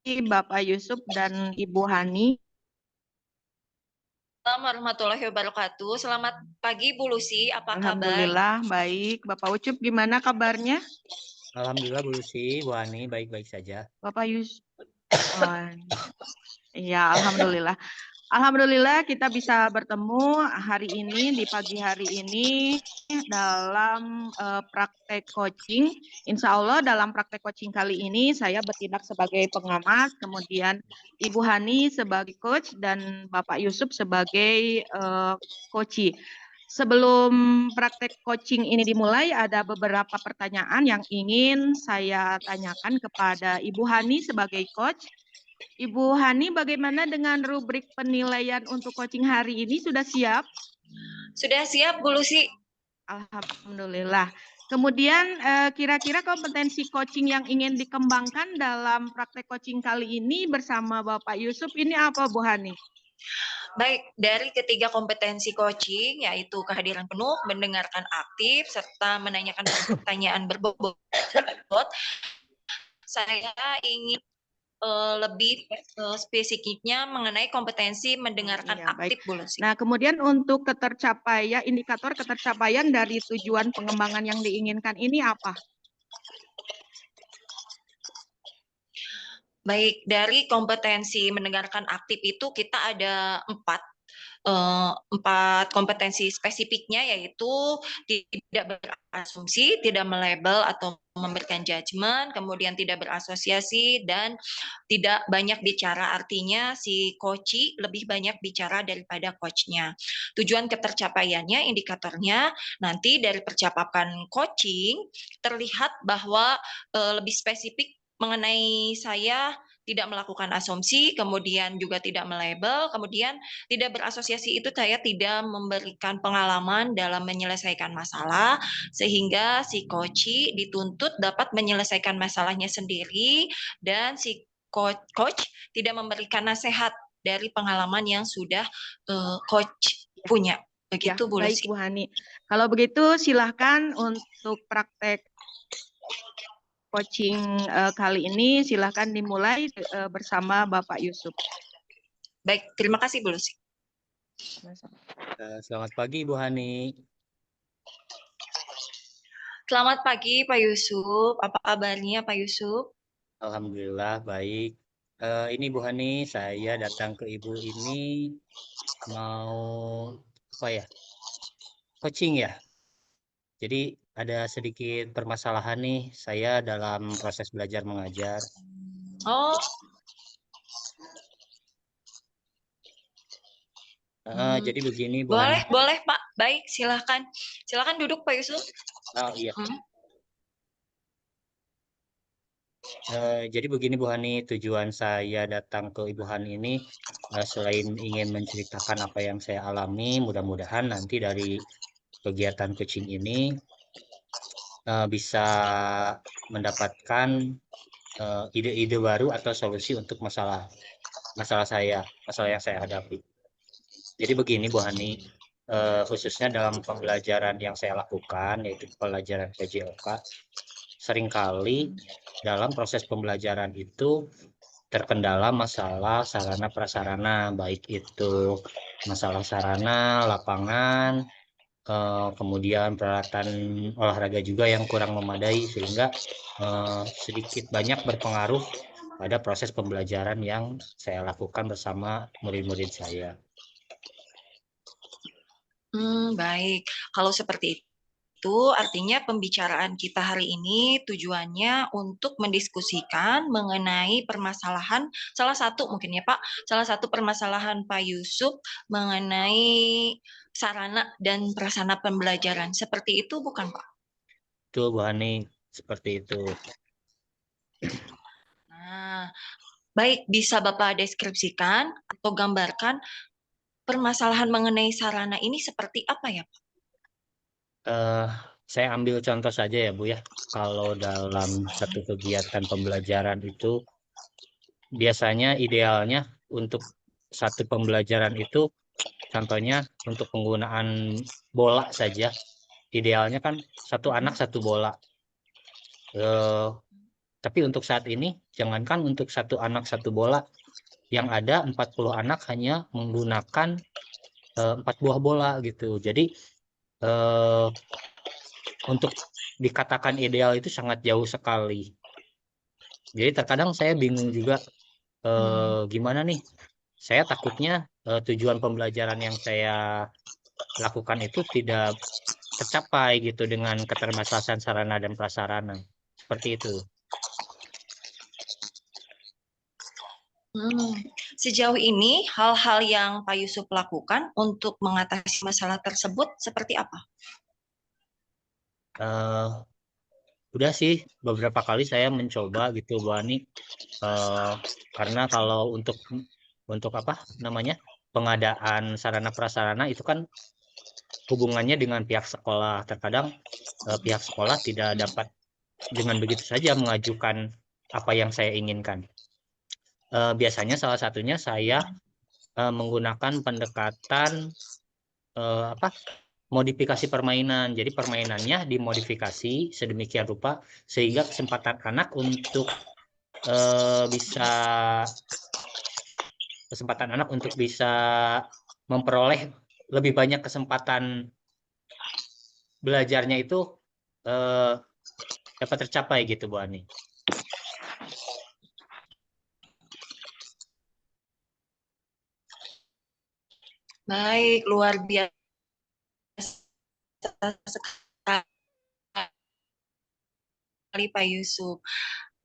Bapak Yusuf dan Ibu Hani. Assalamualaikum warahmatullahi wabarakatuh. Selamat pagi Bu Lucy, apa kabar? Alhamdulillah baik. Bapak Ucup gimana kabarnya? Alhamdulillah Bu Lucy, Bu Ani baik-baik saja. Bapak Yusuf. Oh, ya, alhamdulillah. Alhamdulillah kita bisa bertemu hari ini di pagi hari ini dalam praktek coaching. Insya Allah dalam praktek coaching kali ini saya bertindak sebagai pengamat, kemudian Ibu Hani sebagai coach dan Bapak Yusuf sebagai coach. Sebelum praktek coaching ini dimulai, ada beberapa pertanyaan yang ingin saya tanyakan kepada Ibu Hani sebagai coach. Ibu Hani, bagaimana dengan rubrik penilaian untuk coaching hari ini? Sudah siap? Sudah siap Bu Lucy? Alhamdulillah. Kemudian kira-kira kompetensi coaching yang ingin dikembangkan dalam praktek coaching kali ini bersama Bapak Yusuf ini apa Bu Hani? Baik, dari ketiga kompetensi coaching yaitu kehadiran penuh, mendengarkan aktif, serta menanyakan pertanyaan berbobot, saya ingin lebih spesifiknya mengenai kompetensi mendengarkan Iya, baik. aktif Bu Lucy. Nah, kemudian untuk indikator ketercapaian dari tujuan pengembangan yang diinginkan ini apa? Baik, dari kompetensi mendengarkan aktif itu kita ada empat kompetensi spesifiknya, yaitu tidak berasumsi, tidak melabel atau memberikan judgement, kemudian tidak berasosiasi, dan tidak banyak bicara. Artinya si coach lebih banyak bicara daripada coachnya. Tujuan ketercapaiannya, indikatornya, nanti dari percakapan coaching terlihat bahwa lebih spesifik mengenai saya tidak melakukan asumsi, kemudian juga tidak melabel, kemudian tidak berasosiasi itu saya tidak memberikan pengalaman dalam menyelesaikan masalah, sehingga si coach dituntut dapat menyelesaikan masalahnya sendiri, dan si coach tidak memberikan nasihat dari pengalaman yang sudah coach punya. Begitu Ya, Bu baik Lucy. Bu Hani. Kalau begitu silahkan untuk praktek coaching kali ini silahkan dimulai bersama Bapak Yusuf. Baik, terima kasih Bu Lucy. Selamat pagi Bu Hani. Selamat pagi Pak Yusuf. Apa kabarnya Pak Yusuf? Alhamdulillah baik. Ini Bu Hani, saya datang ke Ibu ini mau apa ya? Coaching ya. Jadi ada sedikit permasalahan nih saya dalam proses belajar mengajar. Oh. Jadi begini Bu Hani. Boleh Pak. Baik, silakan duduk Pak Yusuf. Oh iya. Jadi begini Bu Hani, tujuan saya datang ke Ibu Hani ini selain ingin menceritakan apa yang saya alami, mudah-mudahan nanti dari kegiatan coaching ini bisa mendapatkan ide-ide baru atau solusi untuk masalah yang saya hadapi. Jadi begini Bu Hani, khususnya dalam pembelajaran yang saya lakukan, yaitu pelajaran PJOK, seringkali dalam proses pembelajaran itu terkendala masalah sarana prasarana, baik itu masalah sarana, lapangan, kemudian peralatan olahraga juga yang kurang memadai, sehingga sedikit banyak berpengaruh pada proses pembelajaran yang saya lakukan bersama murid-murid saya. Baik. Kalau seperti itu, artinya pembicaraan kita hari ini tujuannya untuk mendiskusikan mengenai permasalahan, salah satu mungkin ya Pak, salah satu permasalahan Pak Yusuf mengenai sarana dan prasarana pembelajaran. Seperti itu bukan Pak? Betul Bu Hani, seperti itu. Nah, baik, bisa Bapak deskripsikan atau gambarkan permasalahan mengenai sarana ini seperti apa ya Pak? Saya ambil contoh saja ya Bu ya. Kalau dalam satu kegiatan pembelajaran itu biasanya idealnya untuk satu pembelajaran itu, contohnya untuk penggunaan bola saja, idealnya kan satu anak satu bola. Tapi untuk saat ini, jangankan untuk satu anak satu bola, yang ada 40 anak hanya menggunakan 4 buah bola gitu. Jadi untuk dikatakan ideal itu sangat jauh sekali. Jadi terkadang saya bingung juga gimana nih. Saya takutnya tujuan pembelajaran yang saya lakukan itu tidak tercapai gitu dengan keterbatasan sarana dan prasarana. Seperti itu. Sejauh ini hal-hal yang Pak Yusuf lakukan untuk mengatasi masalah tersebut seperti apa? Udah sih beberapa kali saya mencoba gitu Bu Ani. Karena kalau untuk apa namanya pengadaan sarana prasarana itu kan hubungannya dengan pihak sekolah. Terkadang pihak sekolah tidak dapat dengan begitu saja mengajukan apa yang saya inginkan. Biasanya salah satunya saya menggunakan pendekatan modifikasi permainan. Jadi permainannya dimodifikasi sedemikian rupa sehingga kesempatan anak untuk bisa memperoleh lebih banyak kesempatan belajarnya itu dapat tercapai gitu Bu Ani. Baik, luar biasa sekali Pak Yusuf.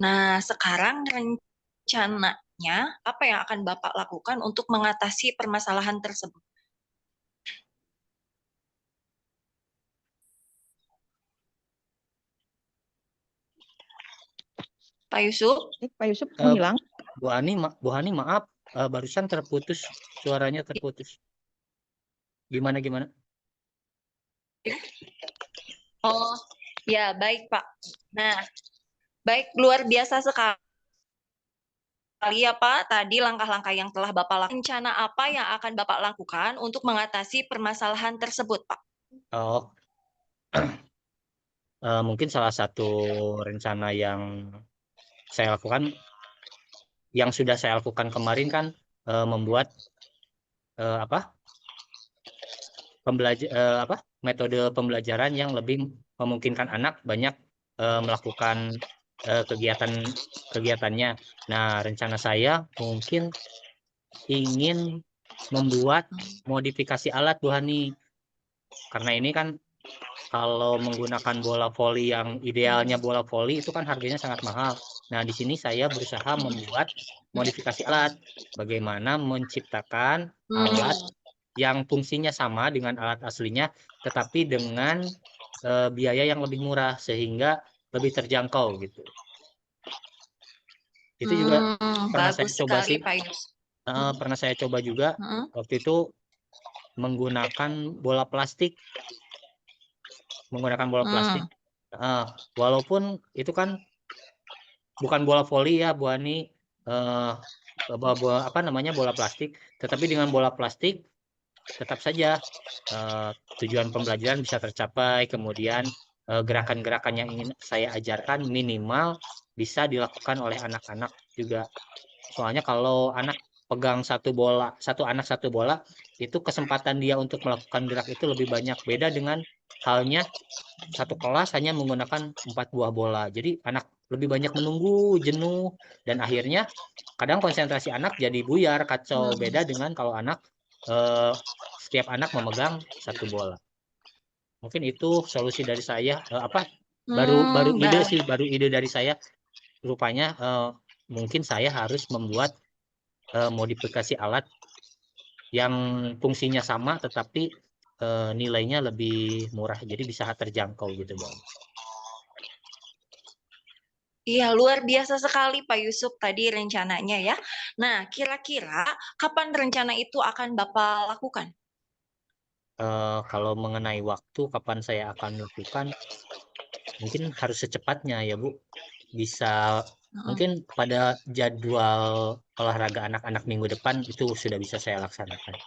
Nah, sekarang rencananya apa yang akan Bapak lakukan untuk mengatasi permasalahan tersebut? Pak Yusuf? Pak Yusuf menghilang. Bu Hani maaf, barusan terputus, suaranya terputus. Gimana? Oh, ya baik Pak. Nah, baik, luar biasa sekali ya Pak, tadi langkah-langkah yang telah Bapak lakukan. Rencana apa yang akan Bapak lakukan untuk mengatasi permasalahan tersebut, Pak? Oh, mungkin salah satu rencana yang saya lakukan, yang sudah saya lakukan kemarin kan membuat metode pembelajaran yang lebih memungkinkan anak banyak melakukan kegiatannya. Nah, rencana saya mungkin ingin membuat modifikasi alat Bu Hani. Karena ini kan kalau menggunakan bola voli yang idealnya bola voli itu kan harganya sangat mahal. Nah, di sini saya berusaha membuat modifikasi alat. Bagaimana menciptakan alat yang fungsinya sama dengan alat aslinya, tetapi dengan biaya yang lebih murah sehingga lebih terjangkau gitu. Itu juga pernah saya coba sekali, sih. Pak Yus. Pernah saya coba juga waktu itu menggunakan bola plastik. Walaupun itu kan bukan bola voli ya Bu Ani, bola plastik, tetapi dengan bola plastik tetap saja tujuan pembelajaran bisa tercapai, kemudian gerakan-gerakan yang ingin saya ajarkan minimal bisa dilakukan oleh anak-anak juga. Soalnya kalau anak pegang satu anak satu bola, itu kesempatan dia untuk melakukan gerak itu lebih banyak. Beda dengan halnya satu kelas hanya menggunakan 4 buah bola. Jadi anak lebih banyak menunggu, jenuh, dan akhirnya kadang konsentrasi anak jadi buyar, kacau. Beda dengan kalau setiap anak memegang satu bola. Mungkin itu solusi dari saya. Baru ide dari saya. Rupanya mungkin saya harus membuat modifikasi alat yang fungsinya sama tetapi nilainya lebih murah, jadi bisa terjangkau gitu Bang. Iya, luar biasa sekali Pak Yusuf tadi rencananya ya. Nah, kira-kira kapan rencana itu akan Bapak lakukan? Kalau mengenai waktu kapan saya akan lakukan, mungkin harus secepatnya ya Bu. Bisa mungkin pada jadwal olahraga anak-anak minggu depan itu sudah bisa saya laksanakan.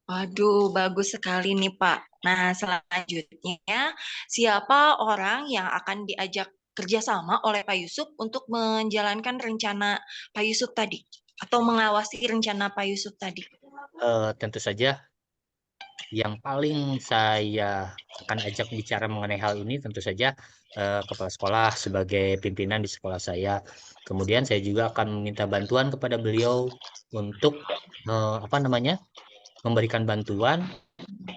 Waduh, bagus sekali nih Pak. Nah, selanjutnya siapa orang yang akan diajak kerjasama oleh Pak Yusuf untuk menjalankan rencana Pak Yusuf tadi atau mengawasi rencana Pak Yusuf tadi? Tentu saja yang paling saya akan ajak bicara mengenai hal ini tentu saja kepala sekolah sebagai pimpinan di sekolah saya. Kemudian saya juga akan meminta bantuan kepada beliau untuk memberikan bantuan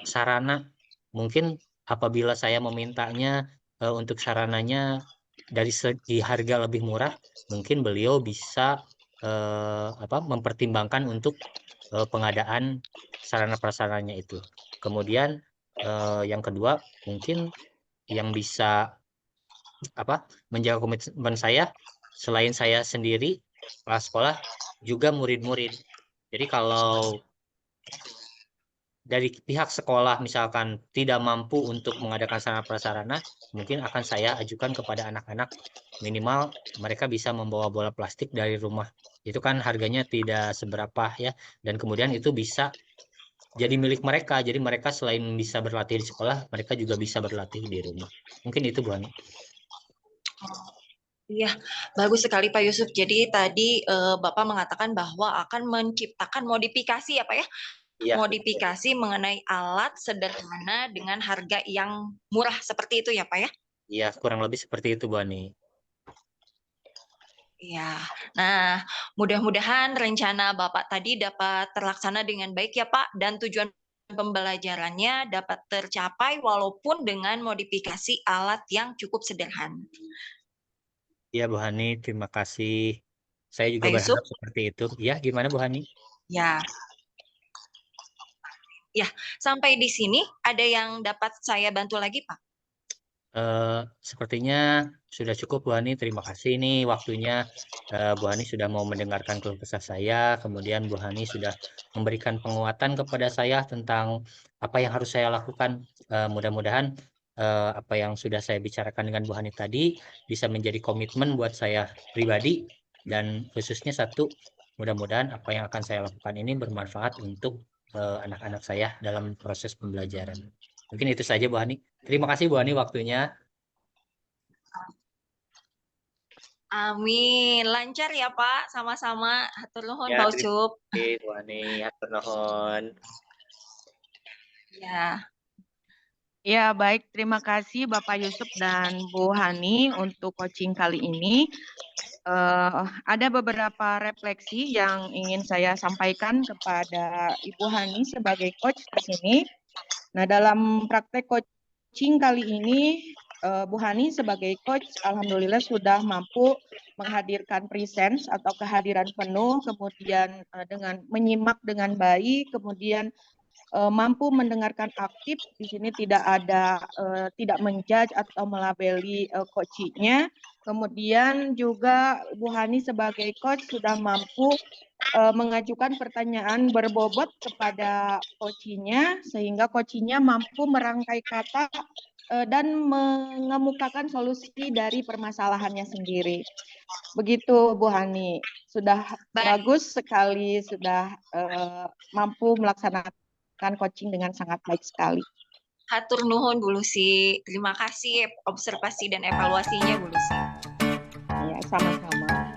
sarana. Mungkin apabila saya memintanya untuk sarananya dari segi harga lebih murah, mungkin beliau bisa mempertimbangkan untuk pengadaan sarana prasarananya itu. Kemudian yang kedua mungkin yang bisa menjaga komitmen saya selain saya sendiri kepala sekolah juga murid-murid. Jadi kalau dari pihak sekolah misalkan tidak mampu untuk mengadakan sarana prasarana, mungkin akan saya ajukan kepada anak-anak minimal mereka bisa membawa bola plastik dari rumah. Itu kan harganya tidak seberapa ya, dan kemudian itu bisa jadi milik mereka. Jadi mereka selain bisa berlatih di sekolah, mereka juga bisa berlatih di rumah. Mungkin itu Bu Hani. Iya, bagus sekali Pak Yusuf. Jadi tadi Bapak mengatakan bahwa akan menciptakan modifikasi ya Pak ya? Iya, Modifikasi mengenai alat sederhana dengan harga yang murah seperti itu ya Pak ya? iya kurang lebih seperti itu Bu Hani. Iya. Nah, mudah-mudahan rencana Bapak tadi dapat terlaksana dengan baik ya Pak, dan tujuan pembelajarannya dapat tercapai walaupun dengan modifikasi alat yang cukup sederhana. Iya Bu Hani, terima kasih. Saya juga Pak Yusuf? berharap seperti itu. Iya, gimana Bu Hani? Ya. Ya, sampai di sini ada yang dapat saya bantu lagi, Pak? Sepertinya sudah cukup Bu Hani. Terima kasih nih waktunya. Bu Hani sudah mau mendengarkan keluh kesah saya. Kemudian Bu Hani sudah memberikan penguatan kepada saya tentang apa yang harus saya lakukan. Mudah-mudahan apa yang sudah saya bicarakan dengan Bu Hani tadi bisa menjadi komitmen buat saya pribadi dan khususnya satu, mudah-mudahan apa yang akan saya lakukan ini bermanfaat untuk anak-anak saya dalam proses pembelajaran. Mungkin itu saja Bu Hani. Terima kasih Bu Hani waktunya. Amin. Lancar ya, Pak. Sama-sama. Hatur nuhun, Ya, Pak terima Ucup. kasih Bu Ani. Hatur nuhun. Ya. Ya, baik. Terima kasih Bapak Yusuf dan Bu Hani untuk coaching kali ini. Ada beberapa refleksi yang ingin saya sampaikan kepada Ibu Hani sebagai coach di sini. Nah, dalam praktek coaching kali ini, Bu Hani sebagai coach, alhamdulillah sudah mampu menghadirkan presence atau kehadiran penuh, kemudian dengan menyimak dengan baik, kemudian mampu mendengarkan aktif. Di sini tidak menjudge atau melabeli coachingnya. Kemudian juga Bu Hani sebagai coach sudah mampu mengajukan pertanyaan berbobot kepada coachingnya sehingga coachingnya mampu merangkai kata dan mengemukakan solusi dari permasalahannya sendiri. Begitu Bu Hani, sudah bagus sekali, sudah mampu melaksanakan coaching dengan sangat baik sekali. Hatur nuhun Bu Lucy. Terima kasih observasi dan evaluasinya Bu Lucy. Ya, sama-sama.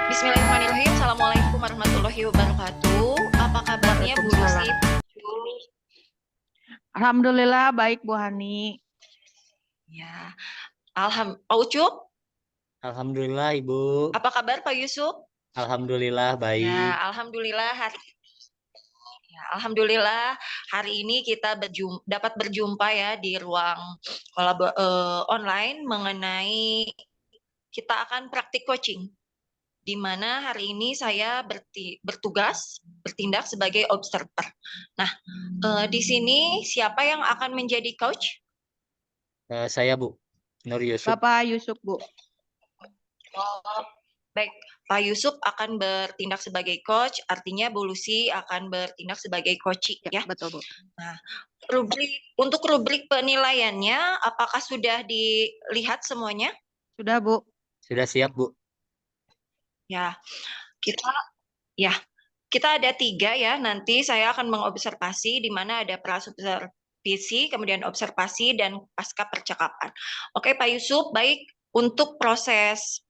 Bismillahirrahmanirrahim. Assalamualaikum warahmatullahi wabarakatuh. Apa kabarnya Bu Lucy? Alhamdulillah baik Bu Hani. Ya. Pak Ucup? Alhamdulillah Ibu. Apa kabar Pak Yusuf? Alhamdulillah baik. Ya, alhamdulillah hari ini kita dapat berjumpa ya di ruang online mengenai kita akan praktik coaching, di mana hari ini saya bertindak sebagai observer. Nah, di sini siapa yang akan menjadi coach? Saya Bu, Nur Yusuf. Bapak Yusuf Bu. Oh, baik, Pak Yusuf akan bertindak sebagai coach, artinya Bu Lucy akan bertindak sebagai coaching ya. Betul Bu. Nah, untuk rubrik penilaiannya, apakah sudah dilihat semuanya? Sudah Bu. Sudah siap Bu. Ya, kita ya kita ada 3 ya. Nanti saya akan mengobservasi di mana ada praobservasi, kemudian observasi dan pasca percakapan. Oke, Pak Yusuf, baik untuk proses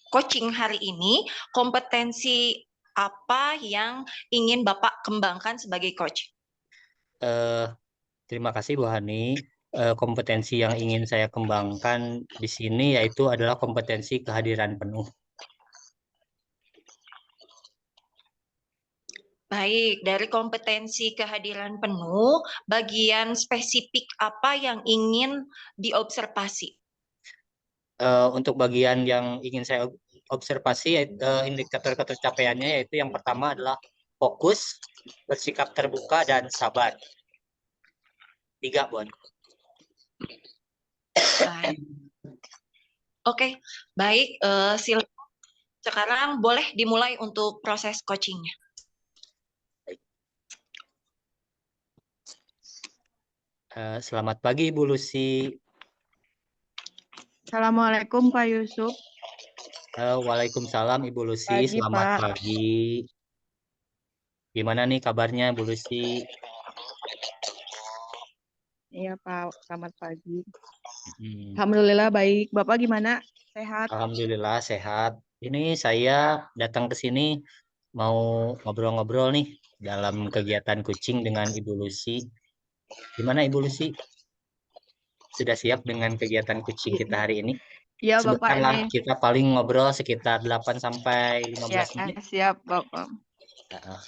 coaching hari ini, kompetensi apa yang ingin Bapak kembangkan sebagai coach? Terima kasih Bu Hani. Kompetensi yang ingin saya kembangkan di sini yaitu adalah kompetensi kehadiran penuh. Baik, dari kompetensi kehadiran penuh, bagian spesifik apa yang ingin diobservasi? Untuk bagian yang ingin saya observasi, indikator ketercapaiannya yaitu yang pertama adalah fokus, bersikap terbuka, dan sabar. 3, Bu. Baik. Oke, baik. Silakan. Sekarang boleh dimulai untuk proses coachingnya. Selamat pagi, Ibu Lucy. Assalamualaikum Pak Yusuf. Waalaikumsalam, Ibu Lucy. Pagi, Selamat Pak. pagi. Gimana nih kabarnya, Bu Lucy? Iya Pak, selamat pagi. Hmm. Alhamdulillah baik. Bapak gimana? Sehat? Alhamdulillah sehat. Ini saya datang ke sini mau ngobrol-ngobrol nih dalam kegiatan kucing dengan Ibu Lucy. Gimana Ibu Lucy? Sudah siap dengan kegiatan kucing kita hari ini? Iya Bapak Sebentar lah, ini. kita paling ngobrol sekitar 8 sampai Ya, 15 menit. siap Bapak. Nah,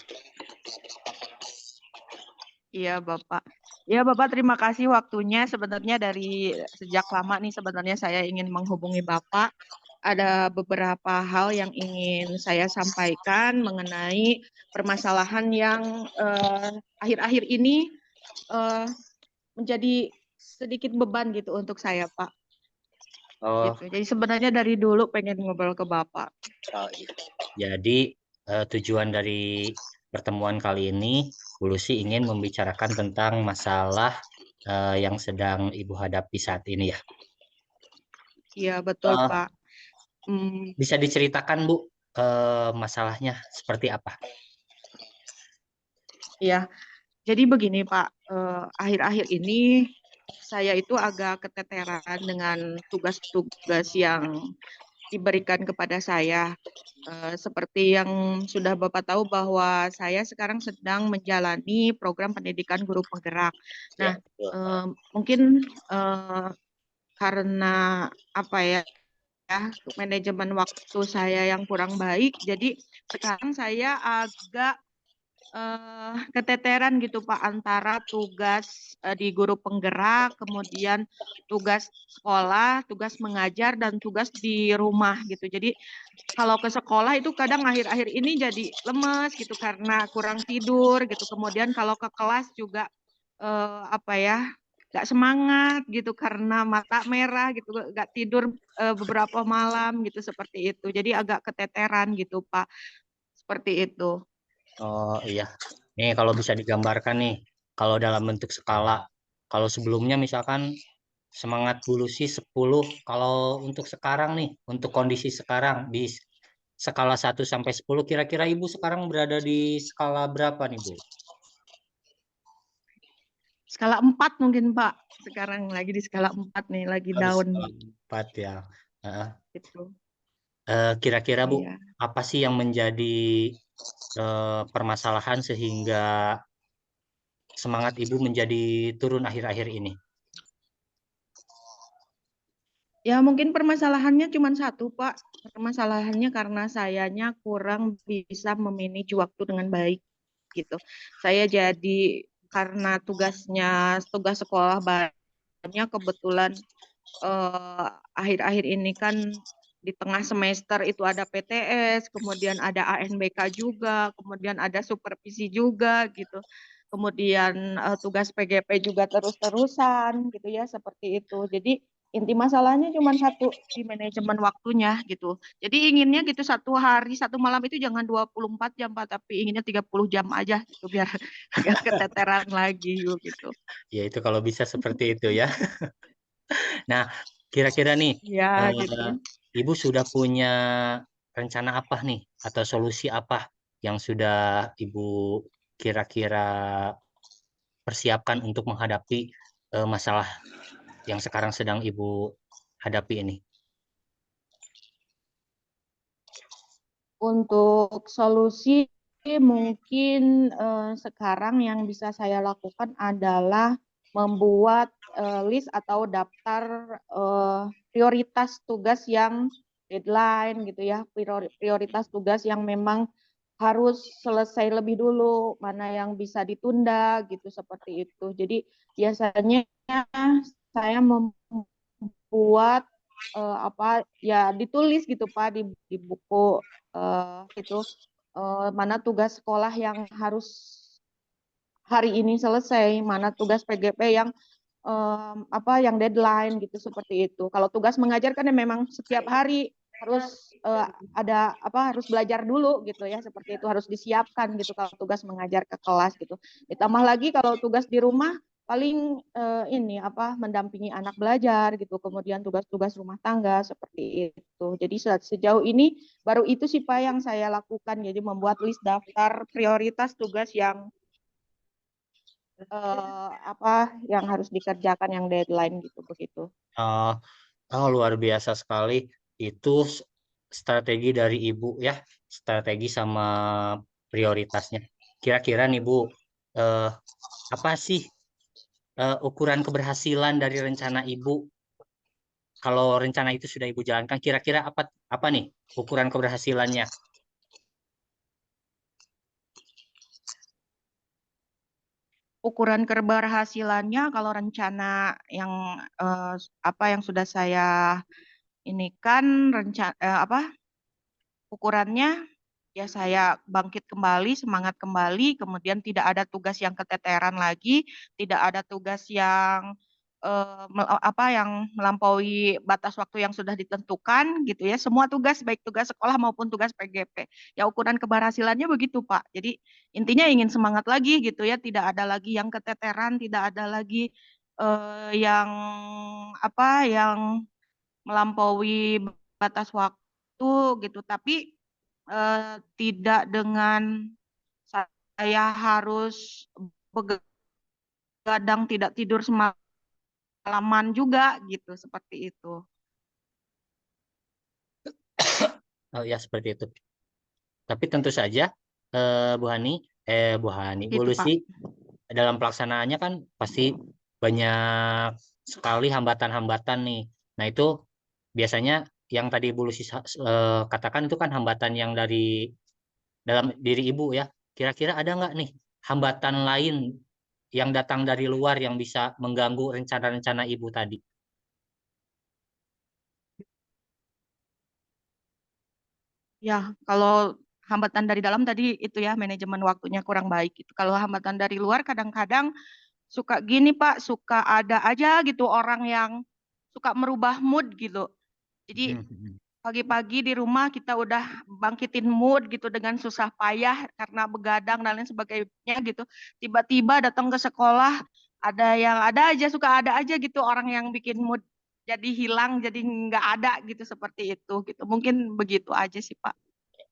Iya Bapak. Iya Bapak, terima kasih waktunya. Sebenarnya dari sejak lama nih sebenarnya saya ingin menghubungi Bapak. Ada beberapa hal yang ingin saya sampaikan mengenai permasalahan yang akhir-akhir ini menjadi sedikit beban gitu untuk saya, Pak. Oh, Gitu. Jadi sebenarnya dari dulu pengen ngobrol ke Bapak. oh iya. Jadi tujuan dari pertemuan kali ini, Bu Lucy ingin membicarakan tentang masalah yang sedang Ibu hadapi saat ini ya. Iya, betul, Eh, Pak. Bisa diceritakan Bu, masalahnya seperti apa? Iya, jadi begini Pak, akhir-akhir ini saya itu agak keteteran dengan tugas-tugas yang diberikan kepada saya. Seperti yang sudah Bapak tahu bahwa saya sekarang sedang menjalani program pendidikan guru penggerak. Ya, Nah, betul. mungkin karena apa ya, manajemen waktu saya yang kurang baik, jadi sekarang saya agak keteteran gitu Pak antara tugas di guru penggerak, kemudian tugas sekolah, tugas mengajar, dan tugas di rumah gitu. Jadi kalau ke sekolah itu kadang akhir-akhir ini jadi lemes gitu karena kurang tidur gitu. Kemudian kalau ke kelas juga apa ya, nggak semangat gitu karena mata merah gitu, nggak tidur beberapa malam gitu seperti itu. Jadi agak keteteran gitu Pak, seperti itu. Oh iya. Nih kalau bisa digambarkan nih, kalau dalam bentuk skala, kalau sebelumnya misalkan semangat dulu sih 10, kalau untuk sekarang nih, untuk kondisi sekarang di skala 1 sampai 10, kira-kira Ibu sekarang berada di skala berapa nih Bu? Skala 4 mungkin Pak. Sekarang lagi di skala 4 nih, lagi Harus down skala nih 4 ya. Heeh. gitu. Kira-kira Bu, Iya. apa sih yang menjadi permasalahan sehingga semangat Ibu menjadi turun akhir-akhir ini? Ya mungkin permasalahannya cuma satu Pak. Permasalahannya karena sayanya kurang bisa memanage waktu dengan baik gitu. Saya jadi karena tugas sekolah banyak, kebetulan akhir-akhir ini kan di tengah semester itu ada PTS, kemudian ada ANBK juga, kemudian ada supervisi juga gitu. Kemudian tugas PGP juga terus-terusan gitu ya, seperti itu. Jadi inti masalahnya cuma satu, di manajemen waktunya gitu. Jadi inginnya gitu satu hari, satu malam itu jangan 24 jam Pak, tapi inginnya 30 jam aja gitu biar agak keteteran lagi gitu. Ya itu kalau bisa seperti itu ya. Nah, kira-kira nih, Ya eh, gitu. Ibu sudah punya rencana apa nih atau solusi apa yang sudah Ibu kira-kira persiapkan untuk menghadapi masalah yang sekarang sedang Ibu hadapi ini? Untuk solusi mungkin sekarang yang bisa saya lakukan adalah membuat list atau daftar prioritas tugas yang deadline gitu ya, prioritas tugas yang memang harus selesai lebih dulu, mana yang bisa ditunda gitu seperti itu. Jadi biasanya saya membuat apa ya ditulis gitu Pak di buku itu mana tugas sekolah yang harus hari ini selesai, mana tugas PGP yang apa yang deadline gitu seperti itu. Kalau tugas mengajar kan ya memang setiap hari harus ada apa harus belajar dulu gitu ya seperti itu harus disiapkan gitu kalau tugas mengajar ke kelas gitu. Ditambah lagi kalau tugas di rumah paling ini apa mendampingi anak belajar gitu. Kemudian tugas-tugas rumah tangga seperti itu. Jadi sejauh ini baru itu sih Pak yang saya lakukan. Jadi membuat list daftar prioritas tugas yang apa yang harus dikerjakan yang deadline gitu begitu. Oh, luar biasa sekali. Itu strategi dari Ibu ya, strategi sama prioritasnya. Kira-kira nih Bu, eh, apa sih ukuran keberhasilan dari rencana Ibu? Kalau rencana itu sudah Ibu jalankan, kira-kira apa nih ukuran keberhasilannya? Ukuran keberhasilannya kalau rencana yang apa yang sudah saya ini kan rencana apa ukurannya ya saya bangkit kembali, semangat kembali, kemudian tidak ada tugas yang keteteran lagi, tidak ada tugas yang apa yang melampaui batas waktu yang sudah ditentukan gitu ya. Semua tugas baik tugas sekolah maupun tugas PGP. Ya ukuran keberhasilannya begitu, Pak. Jadi intinya ingin semangat lagi gitu ya, tidak ada lagi yang keteteran, tidak ada lagi yang apa yang melampaui batas waktu gitu. Tapi tidak dengan saya harus begadang tidak tidur semalaman juga gitu seperti itu. Oh ya seperti itu. Tapi tentu saja Bu Gitu Pak. Lucy dalam pelaksanaannya kan pasti banyak sekali hambatan-hambatan nih. Nah itu biasanya yang tadi Bu Lucy katakan itu kan hambatan yang dari dalam diri Ibu ya. Kira-kira ada nggak nih hambatan lain yang datang dari luar yang bisa mengganggu rencana-rencana Ibu tadi? Ya, kalau hambatan dari dalam tadi itu ya manajemen waktunya kurang baik gitu. Kalau hambatan dari luar kadang-kadang suka gini Pak, suka ada aja gitu orang yang suka merubah mood gitu. Jadi pagi-pagi di rumah kita udah bangkitin mood gitu dengan susah payah karena begadang dan lain sebagainya gitu. Tiba-tiba datang ke sekolah ada aja suka ada aja gitu orang yang bikin mood jadi hilang jadi nggak ada gitu seperti itu gitu. Mungkin begitu aja sih Pak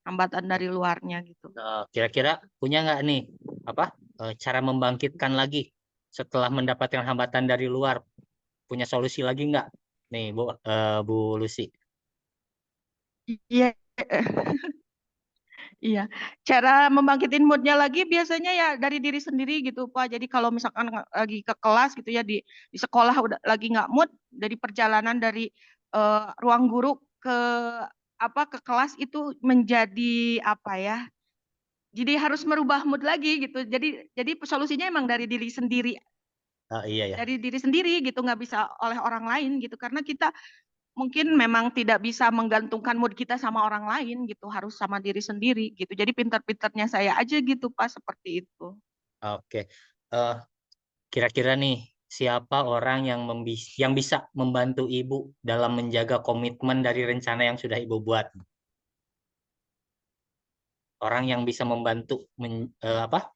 hambatan dari luarnya gitu. Kira-kira punya nggak nih apa cara membangkitkan lagi setelah mendapatkan hambatan dari luar? Punya solusi lagi nggak nih Bu Lucy? Iya, iya. Cara membangkitin moodnya lagi biasanya ya dari diri sendiri gitu, Pak. Jadi kalau misalkan lagi ke kelas gitu ya di sekolah udah lagi nggak mood, dari perjalanan dari ruang guru ke apa ke kelas itu menjadi apa ya? Jadi harus merubah mood lagi gitu. Jadi solusinya emang Iya ya. dari diri sendiri gitu, nggak bisa oleh orang lain gitu. Karena kita mungkin memang tidak bisa menggantungkan mood kita sama orang lain gitu, harus sama diri sendiri gitu. Jadi pinter-pinternya saya aja gitu Pak seperti itu. Oke. Eh, Kira-kira nih siapa orang yang bisa membantu Ibu dalam menjaga komitmen dari rencana yang sudah Ibu buat? Orang yang bisa membantu apa?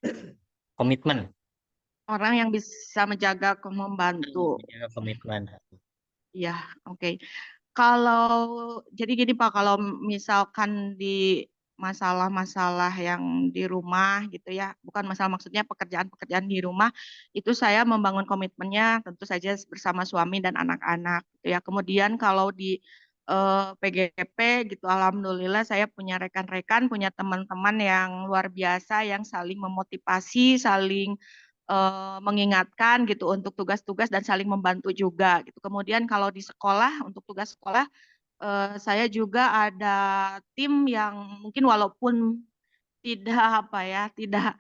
Komitmen. Orang yang bisa menjaga membantu. Menjaga komitmen. Ya, oke. Kalau jadi gini Pak, kalau misalkan di masalah-masalah yang di rumah gitu ya, bukan masalah maksudnya pekerjaan-pekerjaan di rumah, itu saya membangun komitmennya tentu saja bersama suami dan anak-anak gitu ya. Kemudian kalau di PGP gitu, alhamdulillah saya punya rekan-rekan, punya teman-teman yang luar biasa yang saling memotivasi, saling mengingatkan gitu untuk tugas-tugas dan saling membantu juga gitu. Kemudian kalau di sekolah untuk tugas sekolah saya juga ada tim yang mungkin walaupun tidak apa ya, tidak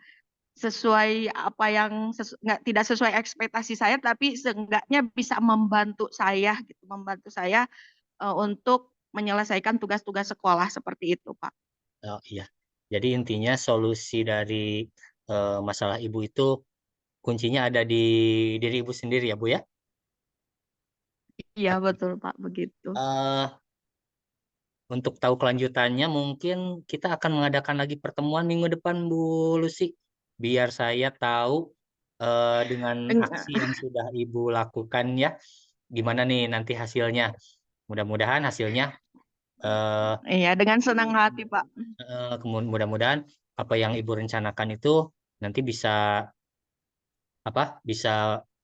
sesuai apa yang tidak sesuai ekspektasi saya, tapi seenggaknya bisa membantu saya gitu, membantu saya untuk menyelesaikan tugas-tugas sekolah seperti itu, Pak. Oh iya. Jadi intinya solusi dari masalah ibu itu kuncinya ada di diri ibu sendiri ya Bu ya? Iya betul Pak, begitu. Untuk tahu kelanjutannya mungkin kita akan mengadakan lagi pertemuan minggu depan Bu Lucy. Biar saya tahu dengan aksi yang sudah Ibu lakukan ya, gimana nih nanti hasilnya. Mudah-mudahan hasilnya Iya, dengan senang hati Pak. mudah-mudahan apa yang Ibu rencanakan itu nanti bisa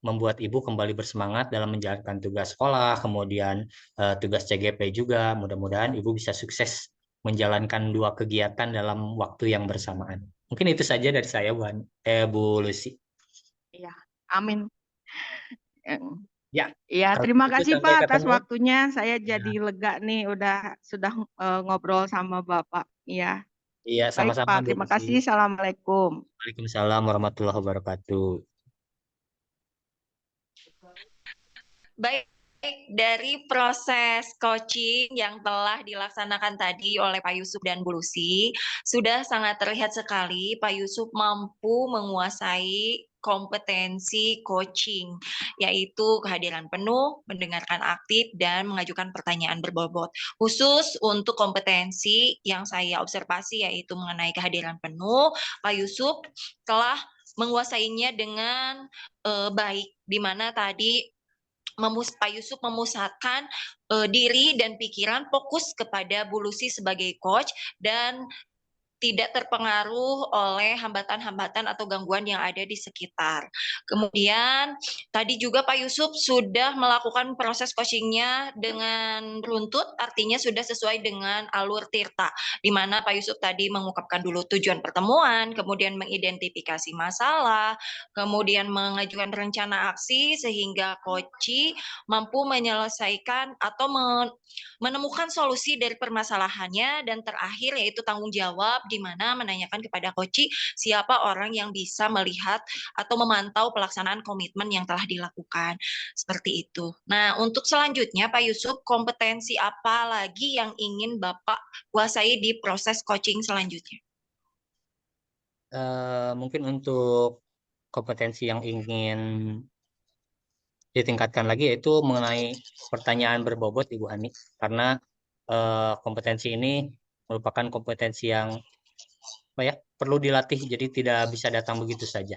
membuat Ibu kembali bersemangat dalam menjalankan tugas sekolah, kemudian tugas CGP juga. Mudah-mudahan Ibu bisa sukses menjalankan 2 kegiatan dalam waktu yang bersamaan. Mungkin itu saja dari saya, Bu Lucy. Iya, amin. Ya, Iya, kalau terima gitu kasih sampai Pak atas ketemu. waktunya. Saya Ya, jadi lega nih sudah ngobrol sama Bapak. Iya. iya, Baik sama-sama Pak, Bu terima Lucy. kasih. Assalamualaikum. Waalaikumsalam warahmatullahi wabarakatuh. Baik, dari proses coaching yang telah dilaksanakan tadi oleh Pak Yusuf dan Bu Lucy, sudah sangat terlihat sekali Pak Yusuf mampu menguasai kompetensi coaching, yaitu kehadiran penuh, mendengarkan aktif, dan mengajukan pertanyaan berbobot. Khusus untuk kompetensi yang saya observasi, yaitu mengenai kehadiran penuh, Pak Yusuf telah menguasainya dengan baik, di mana tadi Pak Yusuf memusatkan diri dan pikiran fokus kepada Bu Lucy sebagai coach dan tidak terpengaruh oleh hambatan-hambatan atau gangguan yang ada di sekitar. Kemudian tadi juga Pak Yusuf sudah melakukan proses coachingnya dengan runtut, artinya sudah sesuai dengan alur tirta, di mana Pak Yusuf tadi mengungkapkan dulu tujuan pertemuan, kemudian mengidentifikasi masalah, kemudian mengajukan rencana aksi sehingga coach mampu menyelesaikan atau menemukan solusi dari permasalahannya, dan terakhir yaitu tanggung jawab, di mana menanyakan kepada coach siapa orang yang bisa melihat atau memantau pelaksanaan komitmen yang telah dilakukan. Seperti itu. Nah, untuk selanjutnya Pak Yusuf, kompetensi apa lagi yang ingin Bapak kuasai di proses coaching selanjutnya? Mungkin untuk kompetensi yang ingin ditingkatkan lagi yaitu mengenai pertanyaan berbobot Ibu Hani, karena kompetensi ini merupakan kompetensi yang perlu dilatih, jadi tidak bisa datang begitu saja,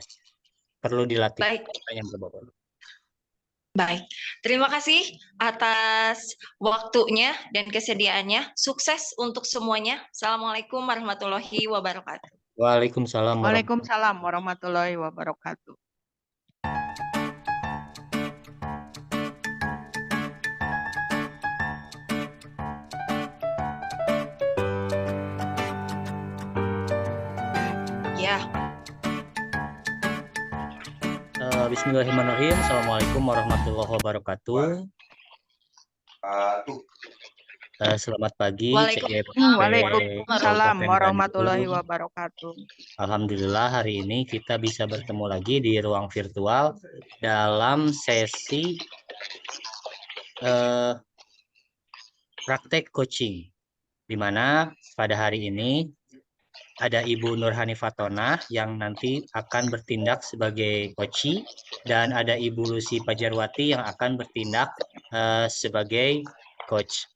perlu dilatih. Baik. Pertanyaan berbobot. Baik, terima kasih atas waktunya dan kesediaannya. Sukses untuk semuanya. Assalamualaikum warahmatullahi wabarakatuh. Waalaikumsalam Waalaikumsalam warahmatullahi wabarakatuh. Ya. Bismillahirrahmanirrahim. Assalamualaikum warahmatullahi wabarakatuh. Selamat pagi. Waalaikumsalam warahmatullahi wabarakatuh. Alhamdulillah hari ini kita bisa bertemu lagi di ruang virtual dalam sesi praktek coaching, di mana pada hari ini ada Ibu Nurhani Fatona yang nanti akan bertindak sebagai coach, dan ada Ibu Lucy Pajarwati yang akan bertindak sebagai coach.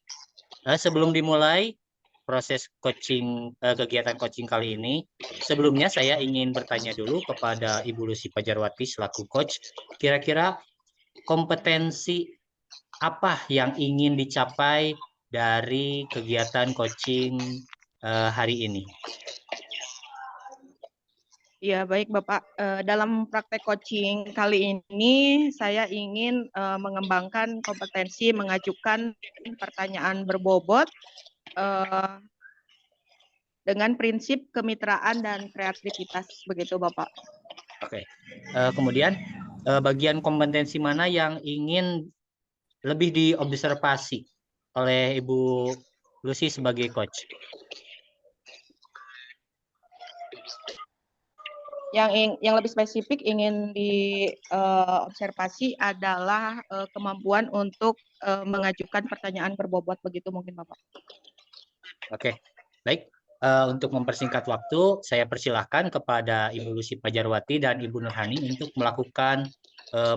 Sebelum dimulai proses coaching, kegiatan coaching kali ini, sebelumnya saya ingin bertanya dulu kepada Ibu Lucy Pajarwati selaku coach, kira-kira kompetensi apa yang ingin dicapai dari kegiatan coaching hari ini? Ya, baik Bapak. Dalam praktek coaching kali ini, saya ingin mengembangkan kompetensi mengajukan pertanyaan berbobot dengan prinsip kemitraan dan kreativitas, begitu Bapak. Oke. Kemudian bagian kompetensi mana yang ingin lebih diobservasi oleh Ibu Lucy sebagai coach? Yang lebih spesifik ingin diobservasi adalah kemampuan untuk mengajukan pertanyaan berbobot, begitu mungkin Bapak. Oke, baik. Untuk mempersingkat waktu, saya persilahkan kepada Ibu Lucy Pajarwati dan Ibu Nurhani untuk melakukan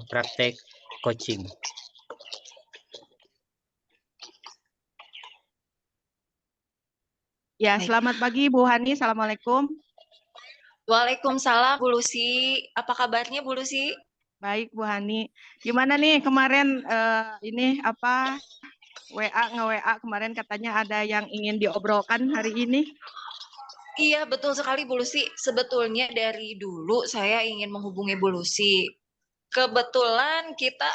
praktek coaching. Ya, selamat pagi Bu Hani. Assalamualaikum. Waalaikumsalam Bu Lucy. Apa kabarnya Bu Lucy? Baik Bu Hani. Gimana nih kemarin ini apa nge-WA kemarin katanya ada yang ingin diobrolkan hari ini? Iya, betul sekali Bu Lucy. Sebetulnya dari dulu saya ingin menghubungi Bu Lucy. Kebetulan kita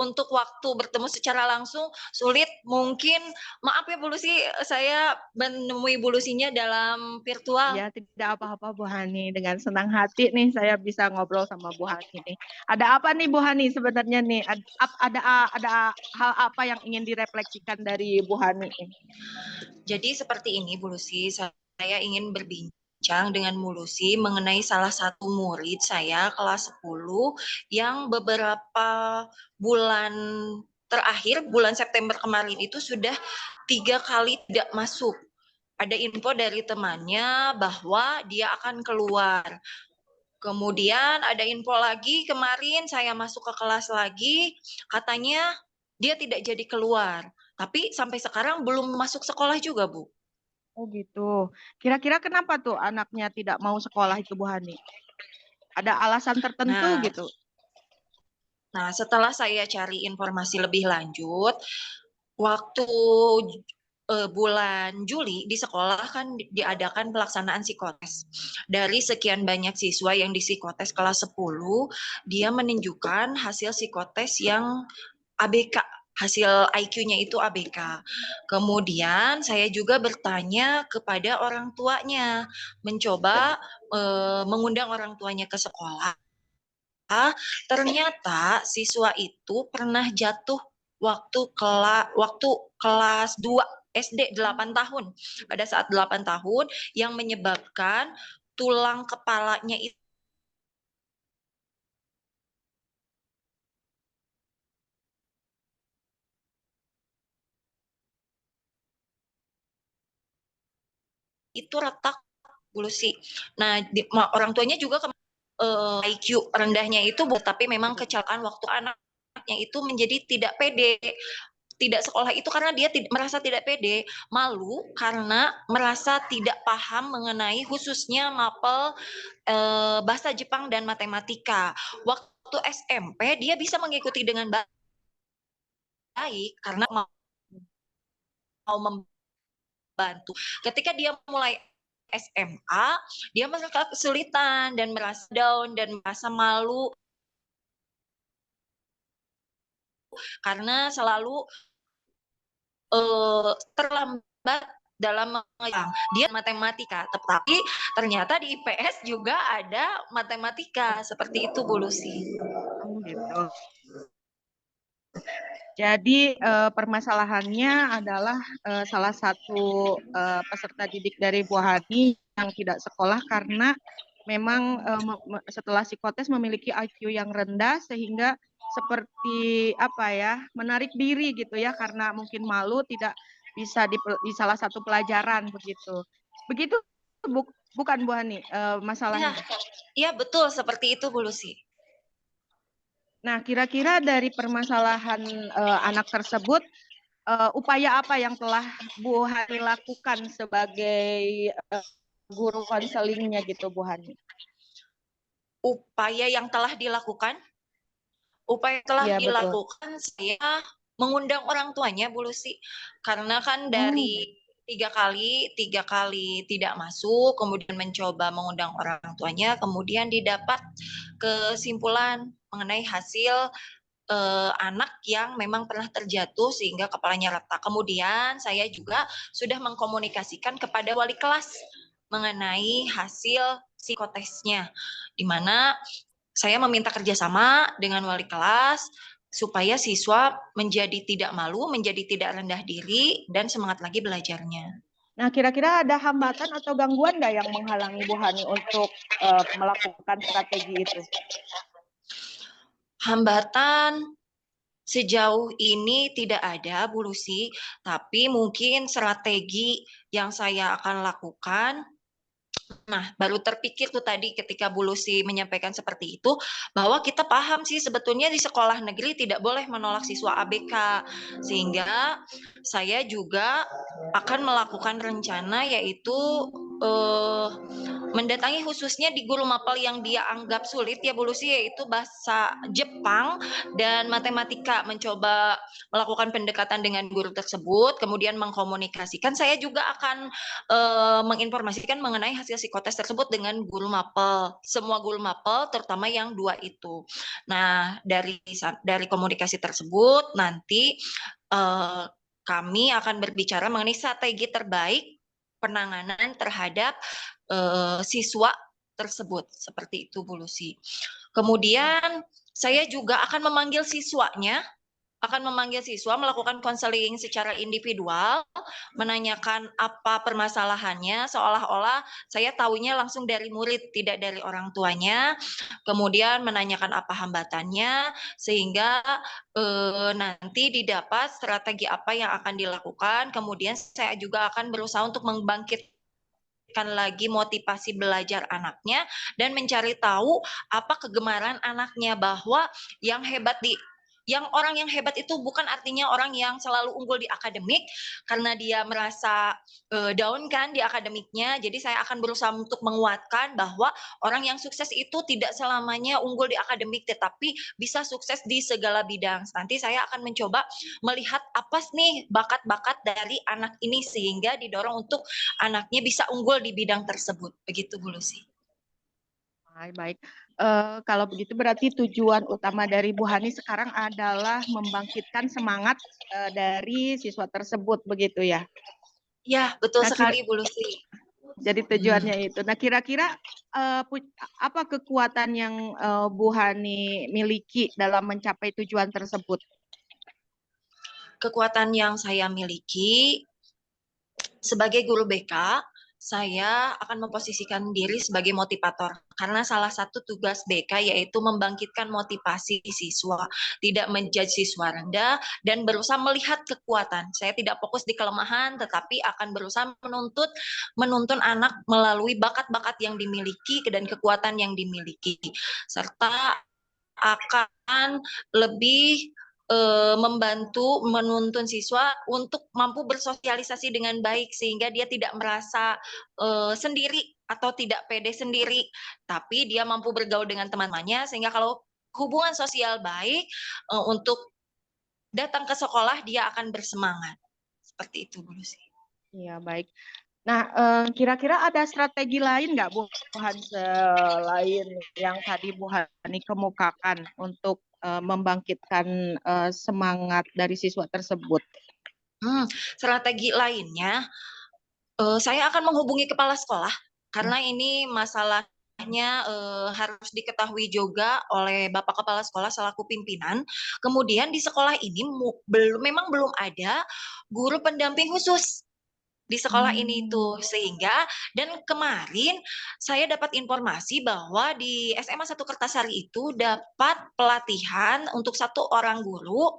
untuk waktu bertemu secara langsung sulit. Mungkin maaf ya Bu Lucy, saya menemui Bu Lucy-nya dalam virtual. Ya, tidak apa-apa Bu Hani. Dengan senang hati nih saya bisa ngobrol sama Bu Hani nih. Ada apa nih Bu Hani sebenarnya nih? Ada hal apa yang ingin direfleksikan dari Bu Hani? Jadi seperti ini Bu Lucy, saya ingin berbincang dengan Bu Lucy mengenai salah satu murid saya kelas 10 yang beberapa bulan terakhir, bulan September kemarin itu sudah 3 kali tidak masuk. Ada info dari temannya bahwa dia akan keluar. Kemudian ada info lagi kemarin saya masuk ke kelas lagi, katanya dia tidak jadi keluar. Tapi sampai sekarang belum masuk sekolah juga, Bu. Oh gitu. Kira-kira kenapa tuh anaknya tidak mau sekolah itu Bu Hani? Ada alasan tertentu Nah, gitu? nah setelah saya cari informasi lebih lanjut, waktu bulan Juli di sekolah kan diadakan pelaksanaan psikotes. Dari sekian banyak siswa yang di psikotes kelas 10, dia menunjukkan hasil psikotes yang ABK, hasil IQ-nya itu ABK. Kemudian saya juga bertanya kepada orang tuanya, mencoba mengundang orang tuanya ke sekolah. Ternyata siswa itu pernah jatuh waktu kelas 2 SD 8 tahun. Pada saat 8 tahun yang menyebabkan tulang kepalanya itu retak, Bu Lucy. Nah, orang tuanya juga IQ rendahnya itu, tapi memang kecelakaan waktu anaknya itu menjadi tidak pede. Tidak sekolah itu karena dia merasa tidak pede, malu karena merasa tidak paham mengenai khususnya mapel bahasa Jepang dan matematika. Waktu SMP dia bisa mengikuti dengan baik karena mau membantu. Ketika dia mulai SMA, dia merasa kesulitan dan merasa down dan merasa malu karena selalu terlambat dalam mengerjakan. Dia matematika, tetapi ternyata di IPS juga ada matematika. Seperti itu, Bu Lucy. Oh gitu. Jadi permasalahannya adalah salah satu peserta didik dari Bu Hani yang tidak sekolah karena memang setelah psikotes memiliki IQ yang rendah sehingga seperti apa ya menarik diri gitu ya karena mungkin malu tidak bisa di salah satu pelajaran begitu. Begitu bukan Bu Hani masalahnya? Iya, betul seperti itu, Bu Lucy. Nah, kira-kira dari permasalahan anak tersebut, upaya apa yang telah Bu Hani lakukan sebagai guru konselingnya gitu, Bu Hani? Upaya yang telah dilakukan? Upaya yang telah Iya, betul. dilakukan, saya mengundang orang tuanya, Bu Lucy. Karena kan Oh, dari tiga kali tidak masuk, kemudian mencoba mengundang orang tuanya, kemudian didapat kesimpulan mengenai hasil anak yang memang pernah terjatuh sehingga kepalanya retak. Kemudian saya juga sudah mengkomunikasikan kepada wali kelas mengenai hasil psikotesnya, di mana saya meminta kerjasama dengan wali kelas supaya siswa menjadi tidak malu, menjadi tidak rendah diri, dan semangat lagi belajarnya. nah kira-kira ada hambatan atau gangguan nggak yang menghalangi Bu Hani untuk melakukan strategi itu? Hambatan sejauh ini tidak ada, Bu Lucy, tapi mungkin strategi yang saya akan lakukan. Nah, baru terpikir tuh tadi ketika Bu Lucy menyampaikan seperti itu, bahwa kita paham sih sebetulnya di sekolah negeri tidak boleh menolak siswa ABK. Sehingga saya juga akan melakukan rencana yaitu eh, mendatangi khususnya di guru mapel yang dia anggap sulit ya Bu Lucy, yaitu bahasa Jepang dan matematika, mencoba melakukan pendekatan dengan guru tersebut, kemudian mengkomunikasikan. Saya juga akan menginformasikan mengenai hasil psikotes tersebut dengan guru mapel, semua guru mapel, terutama yang 2 itu. Nah, dari komunikasi tersebut nanti kami akan berbicara mengenai strategi terbaik penanganan terhadap siswa tersebut. Seperti itu, Bu Lucy. Kemudian saya juga akan memanggil siswanya, melakukan konseling secara individual, menanyakan apa permasalahannya, seolah-olah saya tahunya langsung dari murid, tidak dari orang tuanya. Kemudian menanyakan apa hambatannya, sehingga nanti didapat strategi apa yang akan dilakukan. Kemudian saya juga akan berusaha untuk membangkitkan lagi motivasi belajar anaknya dan mencari tahu apa kegemaran anaknya, bahwa orang yang hebat itu bukan artinya orang yang selalu unggul di akademik karena dia merasa down kan di akademiknya. Jadi saya akan berusaha untuk menguatkan bahwa orang yang sukses itu tidak selamanya unggul di akademik, tetapi bisa sukses di segala bidang. Nanti saya akan mencoba melihat apa nih bakat-bakat dari anak ini sehingga didorong untuk anaknya bisa unggul di bidang tersebut. Begitu, Bu Lucy. Baik. Kalau begitu berarti tujuan utama dari Bu Hani sekarang adalah membangkitkan semangat dari siswa tersebut, begitu ya? Ya, betul Nah, sekali, Bu Lucy. jadi tujuannya itu. Nah, kira-kira apa kekuatan yang Bu Hani miliki dalam mencapai tujuan tersebut? Kekuatan yang saya miliki sebagai guru BK, saya akan memposisikan diri sebagai motivator karena salah satu tugas BK yaitu membangkitkan motivasi siswa, tidak menjudge siswa rendah dan berusaha melihat kekuatan. Saya tidak fokus di kelemahan tetapi akan berusaha menuntun anak melalui bakat-bakat yang dimiliki dan kekuatan yang dimiliki, serta akan lebih membantu menuntun siswa untuk mampu bersosialisasi dengan baik sehingga dia tidak merasa sendiri atau tidak pede sendiri, tapi dia mampu bergaul dengan teman-temannya sehingga kalau hubungan sosial baik, untuk datang ke sekolah dia akan bersemangat. Seperti itu, Bu Lucy. Iya, baik. Nah, kira-kira ada strategi lain nggak Bu Hani selain yang tadi Bu Hani kemukakan untuk membangkitkan semangat dari siswa tersebut? Strategi lainnya, saya akan menghubungi kepala sekolah karena ini masalahnya harus diketahui juga oleh Bapak Kepala Sekolah selaku pimpinan. Kemudian di sekolah ini memang belum ada guru pendamping khusus di sekolah ini itu, sehingga dan kemarin saya dapat informasi bahwa di SMA 1 Kertasari itu dapat pelatihan untuk 1 orang guru,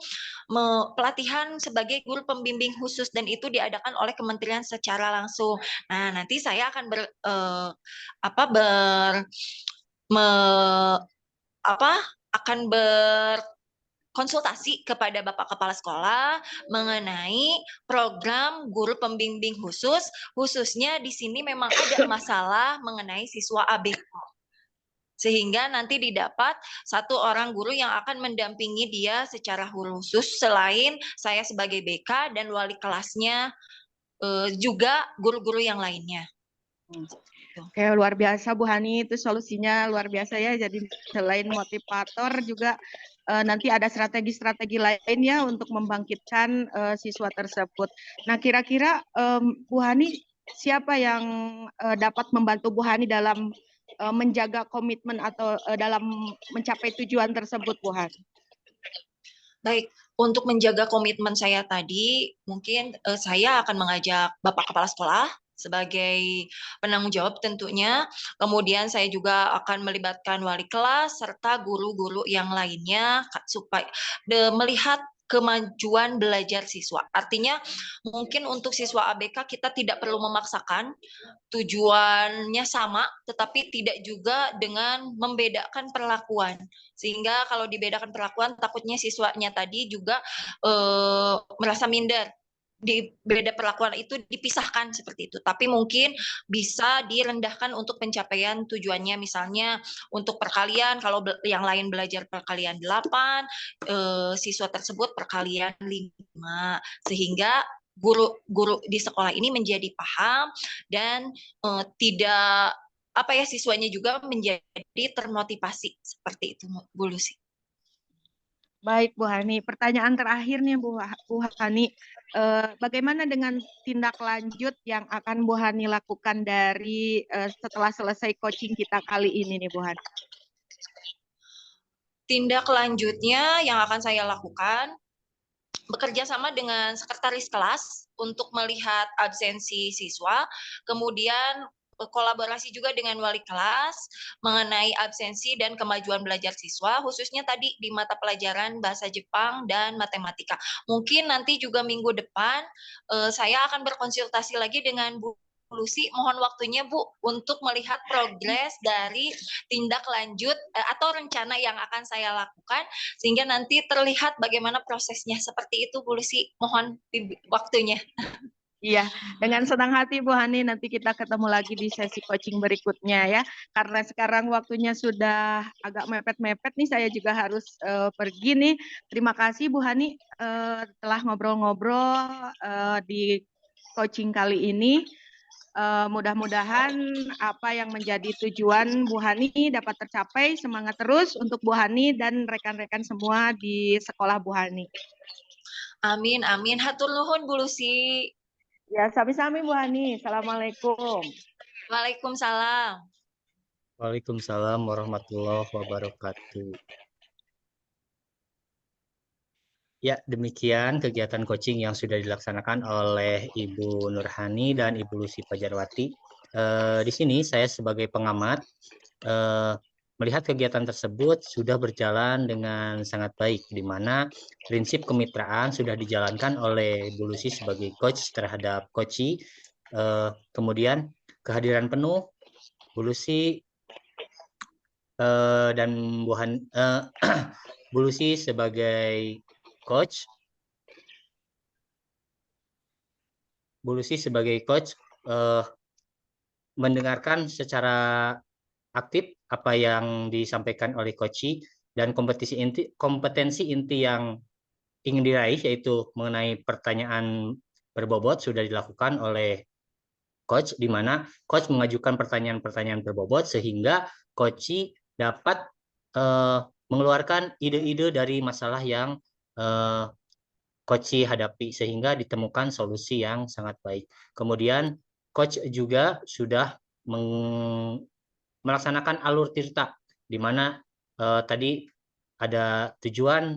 pelatihan sebagai guru pembimbing khusus dan itu diadakan oleh kementerian secara langsung. Nah, nanti saya akan konsultasi kepada Bapak Kepala Sekolah mengenai program guru pembimbing khususnya di sini memang ada masalah mengenai siswa ABK. Sehingga nanti didapat satu orang guru yang akan mendampingi dia secara khusus selain saya sebagai BK dan wali kelasnya, juga guru-guru yang lainnya. Oke, luar biasa Bu Hani, itu solusinya luar biasa ya. Jadi selain motivator juga nanti ada strategi-strategi lain ya untuk membangkitkan siswa tersebut. Nah, kira-kira Bu Hani, siapa yang dapat membantu Bu Hani dalam menjaga komitmen atau dalam mencapai tujuan tersebut, Bu Hani? Baik, untuk menjaga komitmen saya tadi, mungkin saya akan mengajak Bapak Kepala Sekolah sebagai penanggung jawab tentunya. Kemudian saya juga akan melibatkan wali kelas serta guru-guru yang lainnya supaya melihat kemajuan belajar siswa. Artinya mungkin untuk siswa ABK kita tidak perlu memaksakan tujuannya sama, tetapi tidak juga dengan membedakan perlakuan. Sehingga kalau dibedakan perlakuan, takutnya siswanya tadi juga merasa minder. Di beda perlakuan itu dipisahkan seperti itu. Tapi mungkin bisa direndahkan untuk pencapaian tujuannya. Misalnya untuk perkalian, kalau yang lain belajar perkalian 8, siswa tersebut perkalian 5. Sehingga guru-guru di sekolah ini menjadi paham dan tidak siswanya juga menjadi termotivasi seperti itu Bu Lucy. Baik Bu Hani, pertanyaan terakhir nih Bu Hani, bagaimana dengan tindak lanjut yang akan Bu Hani lakukan dari setelah selesai coaching kita kali ini nih Bu Hani? Tindak lanjutnya yang akan saya lakukan, bekerja sama dengan sekretaris kelas untuk melihat absensi siswa, kemudian kolaborasi juga dengan wali kelas mengenai absensi dan kemajuan belajar siswa, khususnya tadi di mata pelajaran bahasa Jepang dan matematika. Mungkin nanti juga minggu depan saya akan berkonsultasi lagi dengan Bu Lucy, mohon waktunya Bu untuk melihat progres dari tindak lanjut atau rencana yang akan saya lakukan sehingga nanti terlihat bagaimana prosesnya. Seperti itu Bu Lucy, mohon waktunya. Iya, dengan senang hati Bu Hani, nanti kita ketemu lagi di sesi coaching berikutnya ya. Karena sekarang waktunya sudah agak mepet-mepet nih, saya juga harus pergi nih. Terima kasih Bu Hani telah ngobrol-ngobrol di coaching kali ini. Mudah-mudahan apa yang menjadi tujuan Bu Hani dapat tercapai. Semangat terus untuk Bu Hani dan rekan-rekan semua di sekolah Bu Hani. Amin, amin. Hatur nuhun Bu Lucy. Ya, sami-sami Bu Hani. Assalamualaikum. Waalaikumsalam. Waalaikumsalam warahmatullahi wabarakatuh. Ya, demikian kegiatan coaching yang sudah dilaksanakan oleh Ibu Nurhani dan Ibu Lucy Pajarwati. Di sini saya sebagai pengamat melihat kegiatan tersebut sudah berjalan dengan sangat baik, di mana prinsip kemitraan sudah dijalankan oleh Bu Lucy sebagai coach terhadap coachee. Kemudian kehadiran penuh Bu Lucy dan Bu Lucy sebagai coach, Bu Lucy sebagai coach mendengarkan secara aktif apa yang disampaikan oleh coachee dan kompetensi inti yang ingin diraih yaitu mengenai pertanyaan berbobot sudah dilakukan oleh coach, di mana coach mengajukan pertanyaan-pertanyaan berbobot sehingga coachee dapat mengeluarkan ide-ide dari masalah yang coachee hadapi sehingga ditemukan solusi yang sangat baik. Kemudian coach juga sudah melaksanakan alur tirta, di mana tadi ada tujuan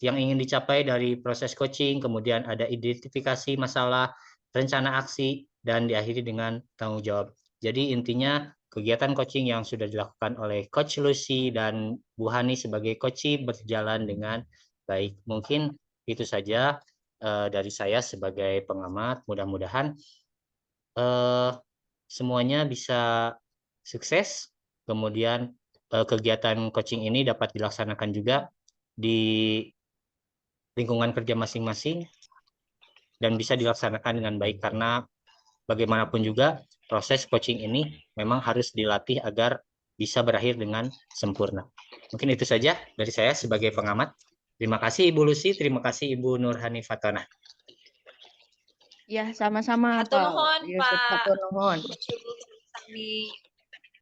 yang ingin dicapai dari proses coaching, kemudian ada identifikasi masalah, rencana aksi, dan diakhiri dengan tanggung jawab. Jadi intinya kegiatan coaching yang sudah dilakukan oleh Coach Lucy dan Bu Hani sebagai coachee berjalan dengan baik. Mungkin itu saja dari saya sebagai pengamat. Mudah-mudahan semuanya bisa sukses, kemudian kegiatan coaching ini dapat dilaksanakan juga di lingkungan kerja masing-masing dan bisa dilaksanakan dengan baik, karena bagaimanapun juga proses coaching ini memang harus dilatih agar bisa berakhir dengan sempurna. Mungkin itu saja dari saya sebagai pengamat. Terima kasih Ibu Lucy, terima kasih Ibu Nurhani Fatona. Ya, sama-sama Hatur Pak nuhun, Yusuf, Pak. hatur nuhun. Sami